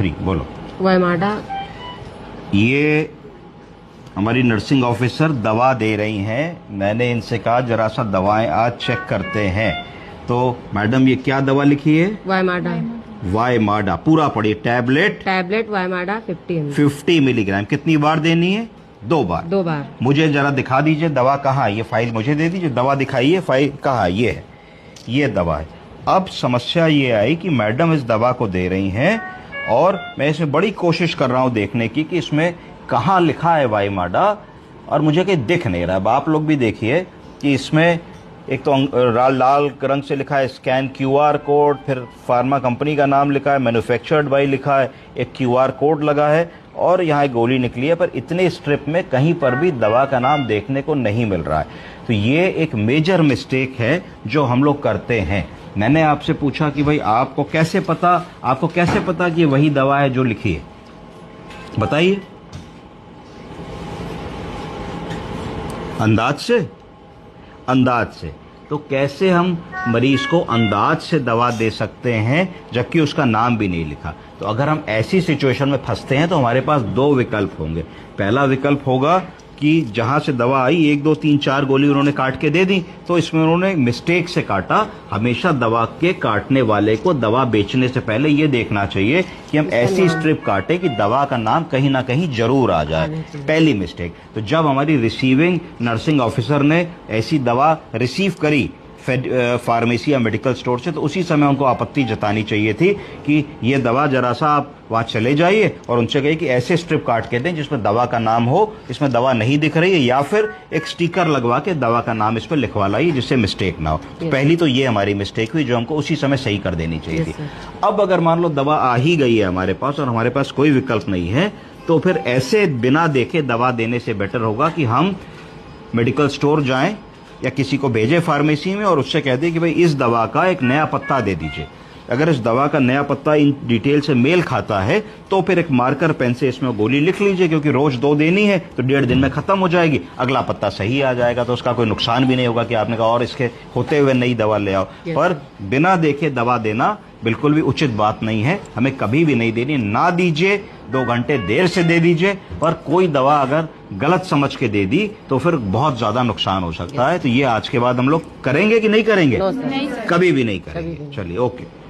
3 बोलो। वायमाडा। ये हमारी नर्सिंग ऑफिसर दवा दे रही हैं। मैंने इनसे कहा जरा सा दवाएं आज चेक करते हैं। तो मैडम ये क्या दवा लिखी है? वायमाडा। वायमाडा पूरा पढ़िए। टैबलेट वायमाडा 50 50 मिलीग्राम। कितनी बार देनी है? 2 बार। 2 बार। मुझे जरा दिखा दीजिए दवा कहाँ है। ये फाइल मुझे दे दीजिए। दवा दिखाइए, फाइल कहाँ है? ये है, ये दवा है। अब समस्या ये आई कि मैडम इस दवा को दे रही हैं और मैं इसमें बड़ी कोशिश कर रहा हूँ देखने की कि इसमें कहाँ लिखा है वायमाडा, और मुझे कहीं दिख नहीं रहा। अब आप लोग भी देखिए कि इसमें एक तो लाल रंग से लिखा है स्कैन QR कोड, फिर फार्मा कंपनी का नाम लिखा है, मैन्युफैक्चर्ड बाय लिखा है, एक QR कोड लगा है और यहाँ एक गोली निकली है, पर इतने स्ट्रिप में कहीं पर भी दवा का नाम देखने को नहीं मिल रहा है। तो ये एक मेजर मिस्टेक है जो हम लोग करते हैं। मैंने आपसे पूछा कि भाई आपको कैसे पता कि वही दवा है जो लिखी है? बताइए। अंदाज से। तो कैसे हम मरीज को अंदाज से दवा दे सकते हैं जबकि उसका नाम भी नहीं लिखा? तो अगर हम ऐसी सिचुएशन में फंसते हैं तो हमारे पास 2 विकल्प होंगे। पहला विकल्प होगा कि जहां से दवा आई 1 2 3 4 गोली उन्होंने काट के दे दी, तो इसमें उन्होंने मिस्टेक से काटा। हमेशा दवा के काटने वाले को दवा बेचने से पहले ये देखना चाहिए कि हम ऐसी स्ट्रिप काटें कि दवा का नाम कहीं ना कहीं जरूर आ जाए। पहली मिस्टेक। तो जब हमारी रिसीविंग नर्सिंग ऑफिसर ने ऐसी दवा रिसीव करी फार्मेसी या मेडिकल स्टोर से, तो उसी समय उनको आपत्ति जतानी चाहिए थी कि ये दवा जरा सा आप वहाँ चले जाइए और उनसे कहिए कि ऐसे स्ट्रिप काट के दें जिसमें दवा का नाम हो, इसमें दवा नहीं दिख रही है, या फिर एक स्टिकर लगवा के दवा का नाम इस पर लिखवा लाइए जिससे मिस्टेक ना हो। तो पहली तो ये हमारी मिस्टेक हुई जो हमको उसी समय सही कर देनी चाहिए थी। अब अगर मान लो दवा आ ही गई है हमारे पास और हमारे पास कोई विकल्प नहीं है, तो फिर ऐसे बिना देखे दवा देने से बेटर होगा कि हम मेडिकल स्टोर जाएं या किसी को भेजे फार्मेसी में और उससे कह दे कि भाई इस दवा का एक नया पत्ता दे दीजिए। अगर इस दवा का नया पत्ता इन डिटेल से मेल खाता है तो फिर एक मार्कर पेन से इसमें गोली लिख लीजिए, क्योंकि रोज 2 देनी है तो 1.5 दिन में खत्म हो जाएगी। अगला पत्ता सही आ जाएगा तो उसका कोई नुकसान भी नहीं होगा कि आपने कहा और इसके होते हुए नई दवा ले आओ। पर बिना देखे दवा देना बिल्कुल भी उचित बात नहीं है। हमें कभी भी नहीं देनी। ना दीजिए, 2 घंटे देर से दे दीजिए, पर कोई दवा अगर गलत समझ के दे दी तो फिर बहुत ज्यादा नुकसान हो सकता है। तो ये आज के बाद हम लोग करेंगे कि नहीं करेंगे? कभी भी नहीं करेंगे। चलिए, ओके।